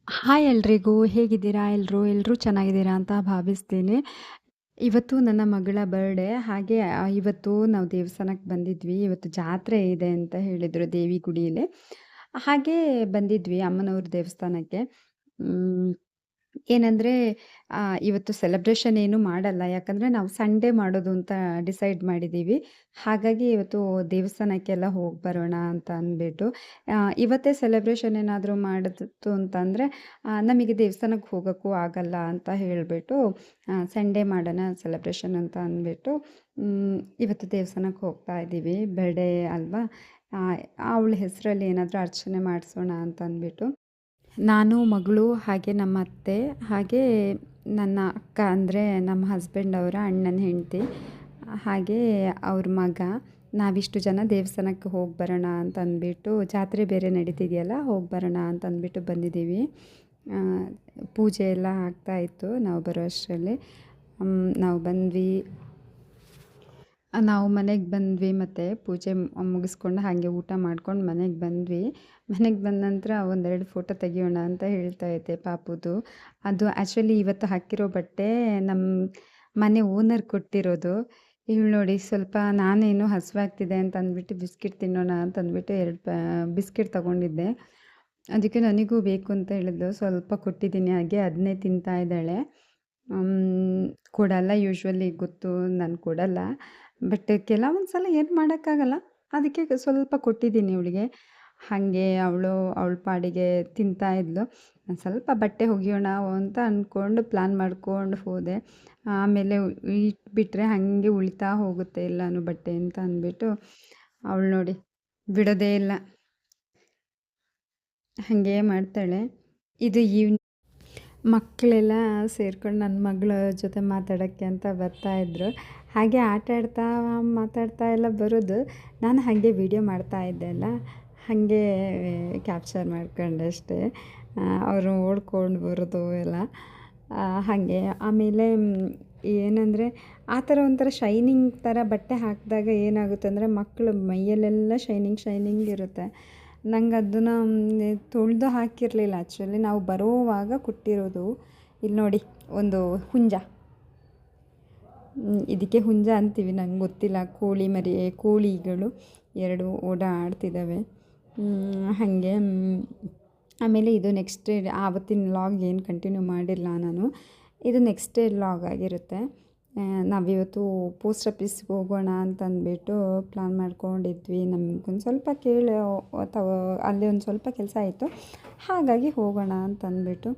Hi ಎಲ್ರಿಗೂ. ಹೇಗಿದ್ದೀರಾ ಎಲ್ರೂ ಚೆನ್ನಾಗಿದ್ದೀರಾ ಅಂತ ಭಾವಿಸ್ತೀನಿ. ಇವತ್ತು ನನ್ನ ಮಗಳ ಬರ್ಡೇ. ಹಾಗೆ ಇವತ್ತು ನಾವು ದೇವಸ್ಥಾನಕ್ಕೆ ಬಂದಿದ್ವಿ. ಇವತ್ತು ಜಾತ್ರೆ ಇದೆ ಅಂತ ಹೇಳಿದ್ರು ದೇವಿ ಗುಡಿಯಲ್ಲಿ. ಹಾಗೆ ಬಂದಿದ್ವಿ ಅಮ್ಮನವ್ರ ದೇವಸ್ಥಾನಕ್ಕೆ. ಹ್ಮ್. ಏನಂದ್ರೆ ಇವತ್ತು ಸೆಲೆಬ್ರೇಷನ್ ಏನು ಮಾಡಲ್ಲ. ಯಾಕಂದ್ರೆ ನಾವು ಸಂಡೇ ಮಾಡೋದು ಅಂತ ಡಿಸೈಡ್ ಮಾಡಿದ್ದೀವಿ. ಹಾಗಾಗಿ ಇವತ್ತು ದೇವಸ್ಥಾನಕ್ಕೆಲ್ಲ ಹೋಗಿ ಬರೋಣ ಅಂತ ಅಂದ್ಬಿಟ್ಟು, ಇವತ್ತೇ ಸೆಲೆಬ್ರೇಷನ್ ಏನಾದರೂ ಮಾಡಿತ್ತು ಅಂತಂದರೆ ನಮಗೆ ದೇವಸ್ಥಾನಕ್ಕೆ ಹೋಗೋಕ್ಕೂ ಆಗಲ್ಲ ಅಂತ ಹೇಳಿಬಿಟ್ಟು, ಸಂಡೇ ಮಾಡೋಣ ಸೆಲೆಬ್ರೇಷನ್ ಅಂತ ಅಂದ್ಬಿಟ್ಟು ಇವತ್ತು ದೇವಸ್ಥಾನಕ್ಕೆ ಹೋಗ್ತಾ ಇದ್ದೀವಿ. ಬರ್ಡೇ ಅಲ್ವಾ, ಅವಳ ಹೆಸರಲ್ಲಿ ಏನಾದರೂ ಅರ್ಚನೆ ಮಾಡಿಸೋಣ ಅಂತ ಅಂದ್ಬಿಟ್ಟು ನಾನು, ಮಗಳು, ಹಾಗೆ ನಮ್ಮ ಅತ್ತೆ, ಹಾಗೆ ನನ್ನ ಅಕ್ಕ ಅಂದರೆ ನಮ್ಮ ಹಸ್ಬೆಂಡ್ ಅವರ ಅಣ್ಣನ ಹೆಂಡತಿ, ಹಾಗೆ ಅವ್ರ ಮಗ, ನಾವಿಷ್ಟು ಜನ ದೇವಸ್ಥಾನಕ್ಕೆ ಹೋಗಿ ಬರೋಣ ಅಂತ ಅಂದ್ಬಿಟ್ಟು, ಜಾತ್ರೆ ಬೇರೆ ನಡೀತಿದೆಯಲ್ಲ, ಹೋಗಿ ಬರೋಣ ಅಂತ ಅಂದ್ಬಿಟ್ಟು ಬಂದಿದ್ದೀವಿ. ಪೂಜೆ ಎಲ್ಲ ಆಗ್ತಾಯಿತ್ತು ನಾವು ಬರೋ ಅಷ್ಟರಲ್ಲಿ. ನಾವು ಬಂದ್ವಿ. ನಾವು ಮನೆಗೆ ಬಂದ್ವಿ ಮತ್ತು ಪೂಜೆ ಮುಗಿಸ್ಕೊಂಡು ಹಾಗೆ ಊಟ ಮಾಡ್ಕೊಂಡು ಮನೆಗೆ ಬಂದ್ವಿ. ಮನೆಗೆ ಬಂದ ನಂತರ ಒಂದೆರಡು ಫೋಟೋ ತೆಗಿಯೋಣ ಅಂತ ಹೇಳ್ತಾ ಇದ್ದೆ ಪಾಪುದು. ಅದು ಆ್ಯಕ್ಚುಲಿ ಇವತ್ತು ಹಾಕಿರೋ ಬಟ್ಟೆ ನಮ್ಮ ಮನೆ ಓನರ್ ಕೊಟ್ಟಿರೋದು. ಇವಳು ನೋಡಿ, ಸ್ವಲ್ಪ ನಾನೇನು ಹಸಿವಾಗ್ತಿದೆ ಅಂತ ಅಂದ್ಬಿಟ್ಟು ಬಿಸ್ಕಿಟ್ ತಿನ್ನೋಣ ಅಂತ ಅಂದ್ಬಿಟ್ಟು 2 ಬಿಸ್ಕಿಟ್ ತೊಗೊಂಡಿದ್ದೆ. ಅದಕ್ಕೆ ನನಗೂ ಬೇಕು ಅಂತ ಹೇಳಿದ್ಲು. ಸ್ವಲ್ಪ ಕೊಟ್ಟಿದ್ದೀನಿ, ಹಾಗೆ ಅದನ್ನೇ ತಿಂತಾ ಇದ್ದಾಳೆ. ಕೊಡಲ್ಲ, ಯೂಶ್ವಲಿ ಗೊತ್ತು ನಾನು ಕೊಡಲ್ಲ. ಬಟ್ ಕೆಲವೊಂದು ಸಲ ಏನು ಮಾಡೋಕ್ಕಾಗಲ್ಲ. ಅದಕ್ಕೆ ಸ್ವಲ್ಪ ಕೊಟ್ಟಿದ್ದೀನಿ ಇವಳಿಗೆ. ಹಾಗೆ ಅವಳ ಪಾಡಿಗೆ ತಿಂತಾ ಇದ್ಲು. ಸ್ವಲ್ಪ ಬಟ್ಟೆ ಒಗೆಯೋಣ ಅಂತ ಅಂದ್ಕೊಂಡು ಪ್ಲ್ಯಾನ್ ಮಾಡ್ಕೊಂಡು ಹೋದೆ. ಆಮೇಲೆ ಇಟ್ಬಿಟ್ರೆ ಹಾಗೆ ಉಳಿತಾ ಹೋಗುತ್ತೆ ಎಲ್ಲನೂ ಬಟ್ಟೆ ಅಂತ ಅಂದ್ಬಿಟ್ಟು, ಅವಳು ನೋಡಿ ಬಿಡೋದೇ ಇಲ್ಲ, ಹಾಗೆ ಮಾಡ್ತಾಳೆ. ಇದು ಮಕ್ಕಳೆಲ್ಲ ಸೇರ್ಕೊಂಡು ನನ್ನ ಮಗಳ ಜೊತೆ ಮಾತಾಡೋಕ್ಕೆ ಅಂತ ಬರ್ತಾಯಿದ್ರು. ಹಾಗೆ ಆಟ ಆಡ್ತಾ ಮಾತಾಡ್ತಾ ಎಲ್ಲ ಬರೋದು. ನಾನು ಹಾಗೆ ವೀಡಿಯೋ ಮಾಡ್ತಾ ಇದ್ದೆ ಅಲ್ಲ, ಹಾಗೆ ಕ್ಯಾಪ್ಚರ್ ಮಾಡ್ಕೊಂಡೆ ಅಷ್ಟೇ. ಅವರು ಓಡ್ಕೊಂಡು ಬರೋದು ಎಲ್ಲ ಹಾಗೆ. ಆಮೇಲೆ ಏನಂದರೆ ಆ ಥರ ಒಂಥರ ಶೈನಿಂಗ್ ಥರ ಬಟ್ಟೆ ಹಾಕಿದಾಗ ಏನಾಗುತ್ತೆ ಅಂದರೆ ಮಕ್ಕಳು ಮೈಯಲ್ಲೆಲ್ಲ ಶೈನಿಂಗ್ ಇರುತ್ತೆ. ನಂಗೆ ಅದನ್ನು ತೊಳೆದು ಹಾಕಿರಲಿಲ್ಲ. ಆ್ಯಕ್ಚುಲಿ ನಾವು ಬರೋವಾಗ ಕೊಟ್ಟಿರೋದು. ಇಲ್ಲಿ ನೋಡಿ, ಒಂದು ಹುಂಜ, ಇದಕ್ಕೆ ಹುಂಜ ಅಂತೀವಿ, ನಂಗೆ ಗೊತ್ತಿಲ್ಲ. ಕೋಳಿಗಳು 2 ಓಡಾಡ್ತಿದ್ದಾವೆ ಹಾಗೆ. ಆಮೇಲೆ ಇದು ನೆಕ್ಸ್ಟ್ ಡೇ, ಆವತ್ತಿನ ವ್ಲಾಗ್ ಏನು ಕಂಟಿನ್ಯೂ ಮಾಡಿಲ್ಲ ನಾನು. ಇದು ನೆಕ್ಸ್ಟ್ ಡೇ ವ್ಲಾಗ್ ಆಗಿರುತ್ತೆ. ನಾವಿವತ್ತು ಪೋಸ್ಟ್ ಆಫೀಸ್ಗೆ ಹೋಗೋಣ ಅಂತಂದ್ಬಿಟ್ಟು ಪ್ಲ್ಯಾನ್ ಮಾಡ್ಕೊಂಡಿದ್ವಿ. ನಮಗೊಂದು ಸ್ವಲ್ಪ ಅಲ್ಲಿ ಒಂದು ಸ್ವಲ್ಪ ಕೆಲಸ ಇತ್ತು, ಹಾಗಾಗಿ ಹೋಗೋಣ ಅಂತಂದ್ಬಿಟ್ಟು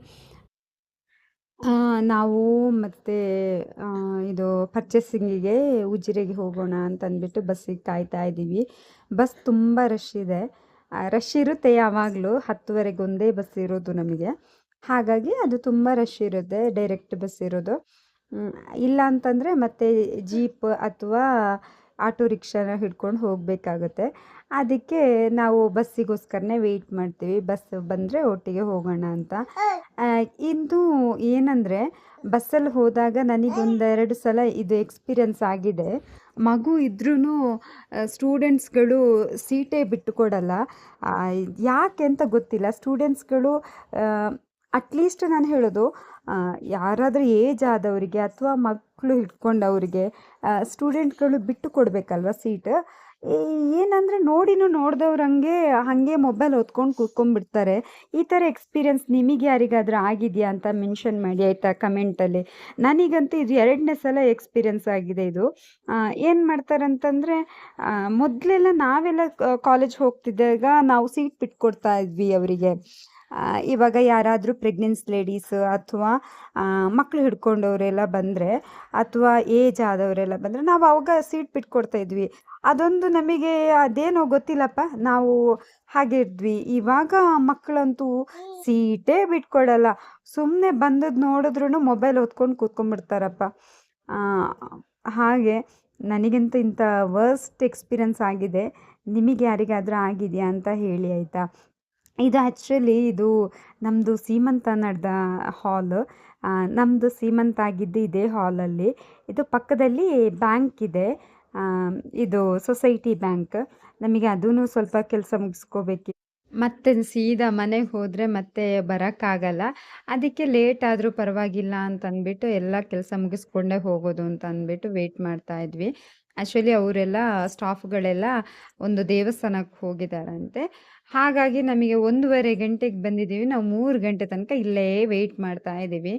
ನಾವು ಮತ್ತು ಇದು ಪರ್ಚೇಸಿಂಗಿಗೆ ಉಜಿರೆಗೆ ಹೋಗೋಣ ಅಂತಂದ್ಬಿಟ್ಟು ಬಸ್ಸಿಗೆ ಕಾಯ್ತಾ ಇದ್ದೀವಿ. ಬಸ್ ತುಂಬ ರಶ್ ಇದೆ. ರಶ್ ಇರುತ್ತೆ ಯಾವಾಗಲೂ. 10:30ಗೆ ಒಂದೇ ಬಸ್ ಇರೋದು ನಮಗೆ. ಹಾಗಾಗಿ ಅದು ತುಂಬ ರಶ್ ಇರುತ್ತೆ, ಡೈರೆಕ್ಟ್ ಬಸ್ ಇರೋದು. ಇಲ್ಲ ಅಂತಂದರೆ ಮತ್ತೆ ಜೀಪ್ ಅಥವಾ ಆಟೋ ರಿಕ್ಷಾನ ಹಿಡ್ಕೊಂಡು ಹೋಗಬೇಕಾಗುತ್ತೆ. ಅದಕ್ಕೆ ನಾವು ಬಸ್ಸಿಗೋಸ್ಕರನೇ ವೆಯ್ಟ್ ಮಾಡ್ತೀವಿ. ಬಸ್ ಬಂದರೆ ಒಟ್ಟಿಗೆ ಹೋಗೋಣ ಅಂತ. ಇದು ಏನಂದರೆ, ಬಸ್ಸಲ್ಲಿ ಹೋದಾಗ ನನಗೊಂದೆರಡು ಸಲ ಇದು ಎಕ್ಸ್ಪೀರಿಯನ್ಸ್ ಆಗಿದೆ. ಮಗು ಇದ್ರೂ ಸ್ಟೂಡೆಂಟ್ಸ್ಗಳು ಸೀಟೇ ಬಿಟ್ಟುಕೊಡಲ್ಲ. ಯಾಕೆ ಅಂತ ಗೊತ್ತಿಲ್ಲ. ಸ್ಟೂಡೆಂಟ್ಸ್ಗಳು ಅಟ್ಲೀಸ್ಟ್ ನಾನು ಹೇಳೋದು, ಯಾರಾದರೂ ಏಜ್ ಆದವರಿಗೆ ಅಥವಾ ಮಕ್ಕಳು ಹಿಡ್ಕೊಂಡವರಿಗೆ ಸ್ಟೂಡೆಂಟ್ಗಳು ಬಿಟ್ಟು ಕೊಡಬೇಕಲ್ವ ಸೀಟ್. ಏನಂದರೆ ನೋಡಿದವ್ರಂಗೆ ಹಾಗೆ ಮೊಬೈಲ್ ಹೊತ್ಕೊಂಡು ಕೂತ್ಕೊಂಡ್ಬಿಡ್ತಾರೆ. ಈ ಥರ ಎಕ್ಸ್ಪೀರಿಯನ್ಸ್ ನಿಮಗೆ ಯಾರಿಗಾದರೂ ಆಗಿದೆಯಾ ಅಂತ ಮೆನ್ಷನ್ ಮಾಡಿ ಆಯಿತಾ, ಕಮೆಂಟಲ್ಲಿ. ನನಗಂತೂ ಇದು 2ನೇ ಸಲ ಎಕ್ಸ್ಪೀರಿಯನ್ಸ್ ಆಗಿದೆ ಇದು. ಏನು ಮಾಡ್ತಾರಂತಂದರೆ, ಮೊದಲೆಲ್ಲ ನಾವೆಲ್ಲ ಕಾಲೇಜ್ ಹೋಗ್ತಿದ್ದಾಗ ನಾವು ಸೀಟ್ ಬಿಟ್ಕೊಡ್ತಾ ಇದ್ವಿ ಅವರಿಗೆ. ಇವಾಗ ಯಾರಾದರೂ ಪ್ರೆಗ್ನೆನ್ಸ್ ಲೇಡೀಸ್ ಅಥವಾ ಮಕ್ಕಳು ಹಿಡ್ಕೊಂಡವರೆಲ್ಲ ಬಂದರೆ, ಅಥವಾ ಏಜ್ ಆದವರೆಲ್ಲ ಬಂದರೆ ನಾವು ಅವಾಗ ಸೀಟ್ ಬಿಟ್ಕೊಡ್ತಾ ಇದ್ವಿ. ಅದೊಂದು ನಮಗೆ ಅದೇನೋ ಗೊತ್ತಿಲ್ಲಪ್ಪ, ನಾವು ಹಾಗೆ ಇದ್ವಿ. ಇವಾಗ ಮಕ್ಕಳಂತೂ ಸೀಟೇ ಬಿಟ್ಕೊಡಲ್ಲ. ಸುಮ್ಮನೆ ಬಂದದ್ದು ನೋಡಿದ್ರೂ ಮೊಬೈಲ್ ಹೊತ್ಕೊಂಡು ಕೂತ್ಕೊಂಡ್ಬಿಡ್ತಾರಪ್ಪ. ಹಾಗೆ ನನಗಂತೂ ಇಂಥ ವರ್ಸ್ಟ್ ಎಕ್ಸ್ಪೀರಿಯನ್ಸ್ ಆಗಿದೆ. ನಿಮಗೆ ಯಾರಿಗಾದರೂ ಆಗಿದೆಯಾ ಅಂತ ಹೇಳಿ ಆಯಿತಾ. ಇದು ಆ್ಯಕ್ಚುಲಿ ಇದು ನಮ್ಮದು ಸೀಮಂತ ನಡೆದ ಹಾಲ್. ನಮ್ಮದು ಸೀಮಂತ ಆಗಿದ್ದು ಇದೇ ಹಾಲಲ್ಲಿ. ಇದು ಪಕ್ಕದಲ್ಲಿ ಬ್ಯಾಂಕ್ ಇದೆ, ಇದು ಸೊಸೈಟಿ ಬ್ಯಾಂಕ್. ನಮಗೆ ಅದೂ ಸ್ವಲ್ಪ ಕೆಲಸ ಮುಗಿಸ್ಕೋಬೇಕಿತ್ತು. ಮತ್ತೆ ಸೀದಾ ಮನೆಗೆ ಹೋದರೆ ಮತ್ತೆ ಬರೋಕ್ಕಾಗಲ್ಲ. ಅದಕ್ಕೆ ಲೇಟ್ ಆದರೂ ಪರವಾಗಿಲ್ಲ ಅಂತ ಅಂದ್ಬಿಟ್ಟು ಎಲ್ಲ ಕೆಲಸ ಮುಗಿಸ್ಕೊಂಡೇ ಹೋಗೋದು ಅಂತ ಅಂದ್ಬಿಟ್ಟು ವೇಟ್ ಮಾಡ್ತಾ ಇದ್ವಿ. ಆ್ಯಕ್ಚುಲಿ ಅವರೆಲ್ಲ ಸ್ಟಾಫ್ಗಳೆಲ್ಲ ಒಂದು ದೇವಸ್ಥಾನಕ್ಕೆ ಹೋಗಿದ್ದಾರಂತೆ. ಹಾಗಾಗಿ ನಮಗೆ 1:30 ಗಂಟೆಗೆ ಬಂದಿದ್ದೀವಿ. ನಾವು 3 ಗಂಟೆ ತನಕ ಇಲ್ಲೇ ವೇಟ್ ಮಾಡ್ತಾ ಇದ್ದೀವಿ.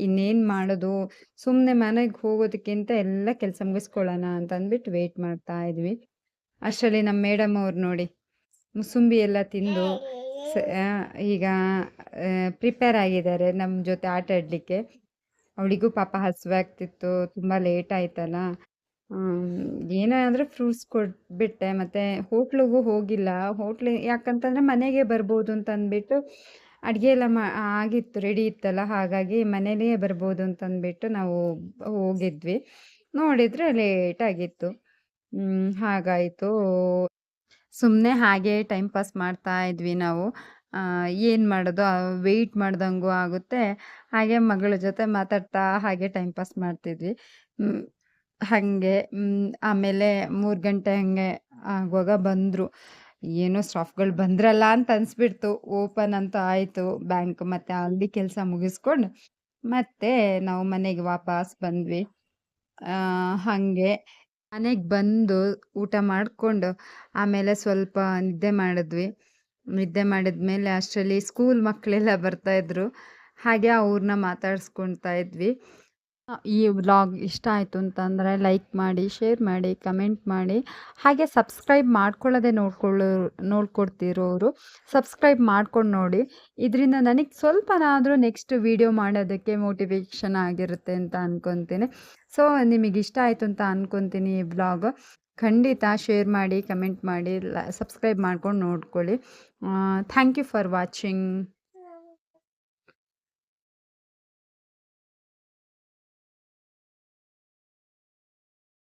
ಇನ್ನೇನು ಮಾಡೋದು? ಸುಮ್ಮನೆ ಮನೆಗೆ ಹೋಗೋದಕ್ಕಿಂತ ಎಲ್ಲ ಕೆಲಸ ಮುಗಿಸ್ಕೊಳ್ಳೋಣ ಅಂತ ಅಂದ್ಬಿಟ್ಟು ವೇಟ್ ಮಾಡ್ತಾ ಇದ್ವಿ. ಅಷ್ಟರಲ್ಲಿ ನಮ್ಮ ಮೇಡಮ್ ಅವ್ರು ನೋಡಿ ಮುಸುಂಬಿ ಎಲ್ಲ ತಿಂದು ಈಗ ಪ್ರಿಪೇರ್ ಆಗಿದ್ದಾರೆ ನಮ್ಮ ಜೊತೆ ಆಟ ಆಡಲಿಕ್ಕೆ. ಅವಳಿಗೂ ಪಾಪ ಹಸಿವಾಗ್ತಿತ್ತು, ತುಂಬ ಲೇಟ್ ಆಯ್ತಲ್ಲ. ಏನಾದರೂ ಫ್ರೂಟ್ಸ್ ಕೊಟ್ಬಿಟ್ಟೆ, ಮತ್ತು ಹೋಟ್ಲಿಗೂ ಹೋಗಿಲ್ಲ. ಯಾಕಂತಂದರೆ ಮನೆಗೆ ಬರ್ಬೋದು ಅಂತ ಅಂದ್ಬಿಟ್ಟು ಅಡುಗೆ ಎಲ್ಲ ಆಗಿತ್ತು, ರೆಡಿ ಇತ್ತಲ್ಲ, ಹಾಗಾಗಿ ಮನೇಲೇ ಬರ್ಬೋದು ಅಂತ ಅಂದ್ಬಿಟ್ಟು ನಾವು ಹೋಗಿದ್ವಿ. ನೋಡಿದರೆ ಲೇಟಾಗಿತ್ತು. ಹಾಗಾಯಿತು. ಸುಮ್ಮನೆ ಹಾಗೆ ಟೈಮ್ ಪಾಸ್ ಮಾಡ್ತಾ ಇದ್ವಿ ನಾವು. ಏನು ಮಾಡೋದು, ವೆಯ್ಟ್ ಮಾಡ್ದಂಗೂ ಆಗುತ್ತೆ. ಹಾಗೆ ಮಗಳ ಜೊತೆ ಮಾತಾಡ್ತಾ ಹಾಗೆ ಟೈಮ್ ಪಾಸ್ ಮಾಡ್ತಿದ್ವಿ. ಹಾಗೆ ಆಮೇಲೆ 3 ಗಂಟೆ ಹಾಗೆ ಆಗುವಾಗ ಬಂದರು. ಏನೋ ಸ್ಟಾಫ್ಗಳು ಬಂದ್ರಲ್ಲ ಅಂತ ಅನಿಸ್ಬಿಡ್ತು. ಓಪನ್ ಅಂತ ಆಯಿತು ಬ್ಯಾಂಕ್. ಮತ್ತು ಅಲ್ಲಿ ಕೆಲಸ ಮುಗಿಸ್ಕೊಂಡು ಮತ್ತೆ ನಾವು ಮನೆಗೆ ವಾಪಸ್ ಬಂದ್ವಿ. ಹಾಗೆ ಮನೆಗೆ ಬಂದು ಊಟ ಮಾಡಿಕೊಂಡು ಆಮೇಲೆ ಸ್ವಲ್ಪ ನಿದ್ದೆ ಮಾಡಿದ್ವಿ. ನಿದ್ದೆ ಮಾಡಿದ್ಮೇಲೆ ಅಷ್ಟರಲ್ಲಿ ಸ್ಕೂಲ್ ಮಕ್ಕಳೆಲ್ಲ ಬರ್ತಾಯಿದ್ರು. ಹಾಗೆ ಅವ್ರನ್ನ ಮಾತಾಡಿಸ್ಕೊಳ್ತಾ ಇದ್ವಿ. ಈ ವ್ಲಾಗ್ ಇಷ್ಟ ಆಯಿತು ಅಂತಂದರೆ ಲೈಕ್ ಮಾಡಿ, ಶೇರ್ ಮಾಡಿ, ಕಮೆಂಟ್ ಮಾಡಿ. ಹಾಗೆ ಸಬ್ಸ್ಕ್ರೈಬ್ ಮಾಡ್ಕೊಳ್ಳೋದೇ ನೋಡ್ಕೊಡ್ತಿರೋರು ಸಬ್ಸ್ಕ್ರೈಬ್ ಮಾಡ್ಕೊಂಡು ನೋಡಿ. ಇದರಿಂದ ನನಗೆ ಸ್ವಲ್ಪನಾದರೂ ನೆಕ್ಸ್ಟ್ ವೀಡಿಯೋ ಮಾಡೋದಕ್ಕೆ ಮೋಟಿವೇಶನ್ ಆಗಿರುತ್ತೆ ಅಂತ ಅಂದ್ಕೊತೀನಿ. ಸೊ ನಿಮಗೆ ಇಷ್ಟ ಆಯಿತು ಅಂತ ಅಂದ್ಕೊತೀನಿ ಈ ವ್ಲಾಗ್. ಖಂಡಿತ ಶೇರ್ ಮಾಡಿ, ಕಮೆಂಟ್ ಮಾಡಿ, ಸಬ್ಸ್ಕ್ರೈಬ್ ಮಾಡ್ಕೊಂಡು ನೋಡ್ಕೊಳ್ಳಿ. Thank you for watching.